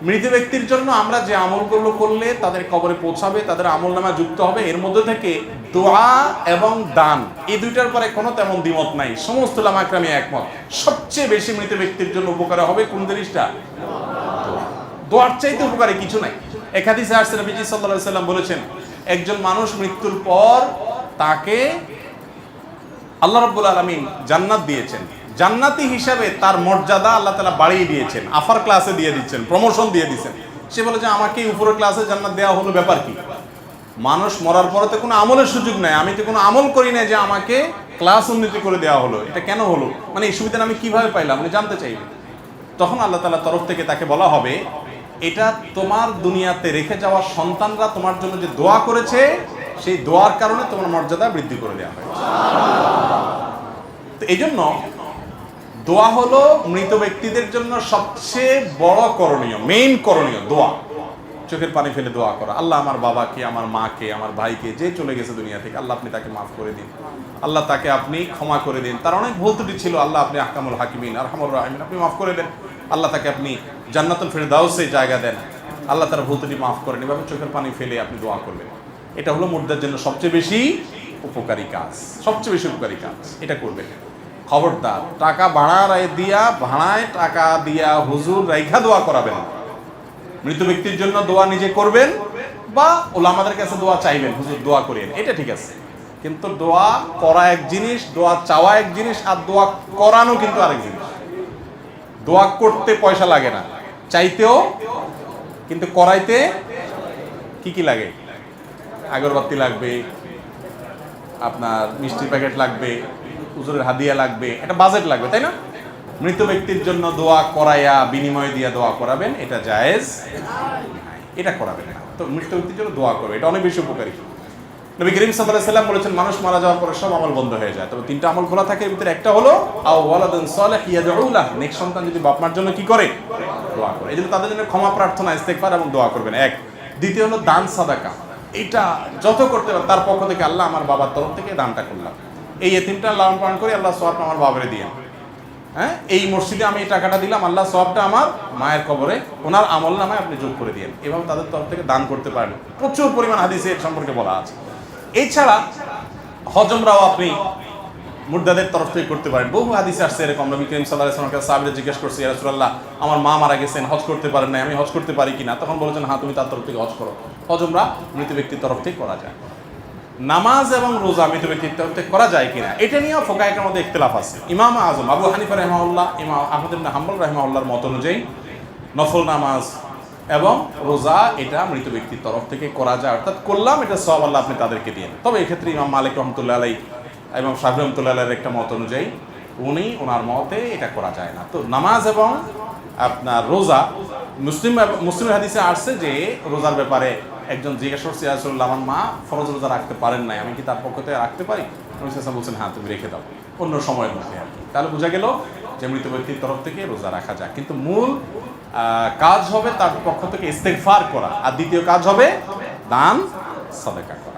মৃত ব্যক্তির জন্য আমরা যে আমলগুলো করলে তাদের কবরে পৌঁছাবে, তাদের আমলনামা যুক্ত হবে, এর মধ্যে থেকে দোয়া এবং দান এই দুইটার পরে কোনো তেমন দ্বিমত নাই। সমস্ত উলামা একরামই একমত, সবচেয়ে বেশি মৃত ব্যক্তির জন্য উপকার হবে কোন জিনিসটা? দোয়ার চাইতে উপকারী কিছু নাই। এক হাদিসে আসছে নবীজি সাল্লাল্লাহু আলাইহি সাল্লাম বলেছেন, একজন মানুষ মৃত্যুর পর তাকে আল্লাহ রাব্বুল আলামিন জান্নাত দিয়েছেন, জান্নাতি হিসাবে তার মর্যাদা আল্লাহ তাআলা বাড়িয়ে দিয়েছেন, আফার ক্লাসে দিয়ে দিচ্ছেন, প্রমোশন দিয়ে দিচ্ছেন। সে বলে যে আমাকে উপরের ক্লাসে জান্নাত দেওয়া হলো, ব্যাপার কি? মানুষ মরার পরে তো কোনো আমলের সুযোগ নাই, আমি তো কোনো আমল করি না যে আমাকে ক্লাস উন্নতি করে দেওয়া হলো, এটা কেন হলো, মানে এই সুবিধা আমি কিভাবে পাইলাম, আমি জানতে চাইবে। তখন আল্লাহ তাআলার তরফ থেকে তাকে বলা হবে, এটা তোমার দুনিয়াতে রেখে যাওয়া সন্তানরা তোমার জন্য যে দোয়া করেছে, সেই দোয়ার কারণে তোমার মর্যাদা বৃদ্ধি করে দেওয়া হয়েছে। তো এই জন্য দোয়া হলো মৃত ব্যক্তিদের জন্য সবচেয়ে বড় করণীয়, মেইন করণীয় দোয়া। চোখের পানি ফেলে দোয়া করা, আল্লাহ আমার বাবাকে, আমার মাকে, আমার ভাইকে, যে চলে গেছে দুনিয়া থেকে, আল্লাহ আপনি তাকে মাফ করে দিন, আল্লাহ তাকে আপনি ক্ষমা করে দিন, তার অনেক ভুল ত্রুটি ছিল, আল্লাহ আপনি আহকামুল হাকিমিন আরহামুর রাহিমিন, আপনি মাফ করে দেন, আল্লাহ তাকে আপনি জান্নাতুল ফিরদাউসে জায়গা দেন, আল্লাহ তার ভুল ত্রুটি মাফ করেন। এভাবে চোখের পানি ফেলে আপনি দোয়া করবেন। এটা হলো মুর্দার জন্য সবচেয়ে বেশি উপকারী কাজ, সবচেয়ে বেশি উপকারী কাজ, এটা করবেন। খবরদার টাকা ভাড়ায় টাকা দিয়া হুজুর রাইখা দোয়া করাবেন। মৃত ব্যক্তির জন্য দোয়া নিজে করবেন বা ওলামাদের কাছে দোয়া চাইবেন, হুজুর দোয়া করেন, এটা ঠিক আছে। কিন্তু দোয়া করা এক জিনিস, দোয়া চাওয়া এক জিনিস, আর দোয়া করানো কিন্তু আরেক জিনিস। দোয়া করতে পয়সা লাগে না, চাইতেও, কিন্তু করাইতে কি কি লাগে? আগরবাতি লাগবে, আপনার মিষ্টির প্যাকেট লাগবে, হুজুরের হাদিয়া লাগবে, এটা বাজেট লাগবে, তাই না? মৃত ব্যক্তির জন্য দোয়া করাইয়া বিনিময় দিয়া দোয়া করাবেন, এটা জায়েজ, এটা করাবেন না। তো মৃত ব্যক্তির জন্য দোয়া করবে, এটা অনেক বেশি উপকারী। নবী করিম সাল্লাল্লাহু আলাইহি সাল্লাম বলেছেন, মানুষ মারা যাওয়ার পরে সব আমল বন্ধ হয়ে যায়, তবে তিনটা আমল খোলা থাকে। এর ভিতরে একটা হলো আও ওয়ালাদুন সালিহ ইয়াদউ লাহ, নেক্সট সন্তান যদি বাপ মার জন্য কি করে? দোয়া করে। এই জন্য তাদের জন্য ক্ষমা প্রার্থনা, ইস্তেগফার এবং দোয়া করবেন, এক। দ্বিতীয় হলো দান সাদাকা, এটা যত করতে পারে তার পক্ষ থেকে, আল্লাহ আমার বাবার তরফ থেকে দানটা করলাম, এই এতিমটা লালন পালন করে আল্লাহ সওয়াবটা আমার বাবারে দিয়ে, হ্যাঁ, এই মসজিদে আমি এই টাকাটা দিলাম, আল্লাহ সওয়াবটা আমার মায়ের কবরে, ওনার আমল নামায় আপনি যোগ করে দিয়েন। এভাবে তাদের তরফ থেকে দান করতে পারেন। প্রচুর পরিমাণ হাদিসে এর সম্পর্কে বলা আছে। এছাড়া হজমরাও আপনি মুর্দাদের তরফ থেকে করতে পারেন। বহু হাদিসে আসছে এরকম। নবী করিম সাল্লাল্লাহু আলাইহি ওয়াসাল্লাম সাহাবীরা জিজ্ঞেস করছে, ইয়া রাসূলুল্লাহ, আমার মা মারা গেছেন, হজ করতে পারেন না, আমি হজ করতে পারি কিনা? তখন বলেছেন, হ্যাঁ, তুমি তার তরফ থেকে হজ করো। হজমরা মৃত ব্যক্তির তরফ থেকে করা যায়। নামাজ এবং রোজা মৃত ব্যক্তির তরফ থেকে করা যায় কিনা, এটা নিয়েও ফুকাহাদের মধ্যে ইখতিলাফ আছে। ইমাম আযম আবু হানিফা রাহিমাহুল্লাহ, ইমাম আহমদ ইবনে হাম্বল রাহিমাহুল্লাহর মত অনুযায়ী নফল নামাজ এবং রোজা এটা মৃত ব্যক্তির তরফ থেকে করা যায়, অর্থাৎ করলাম, এটা সওয়াব আল্লাহ আপনি তাদেরকে দিয়েন। তবে এক্ষেত্রে ইমাম মালিক রহমতুল্লাহ আলাইহি এবং শাফিঈ রহমতুল্লাহ আলাইহির একটা মত অনুযায়ী ওনার মতে এটা করা যায় না। তো নামাজ এবং আপনার রোজা, মুসলিম হাদিসে আসছে যে রোজার ব্যাপারে একজন জিজ্ঞাসা করছে, ইয়া রাসূলুল্লাহ, আমার মা ফরজ রোজা রাখতে পারেন নাই, আমি কি তার পক্ষ থেকে রাখতে পারি? নবী সাল্লাল্লাহু আলাইহি ওয়াসাল্লাম বলছেন, হ্যাঁ, তুমি রেখে দাও অন্য সময়ের মধ্যে আর কি। তাহলে বোঝা গেল যে মৃত ব্যক্তির তরফ থেকে রোজা রাখা যায়, কিন্তু মূল কাজ হবে তার পক্ষ থেকে ইস্তেগফার করা, আর দ্বিতীয় কাজ হবে দান সাদাকা করা।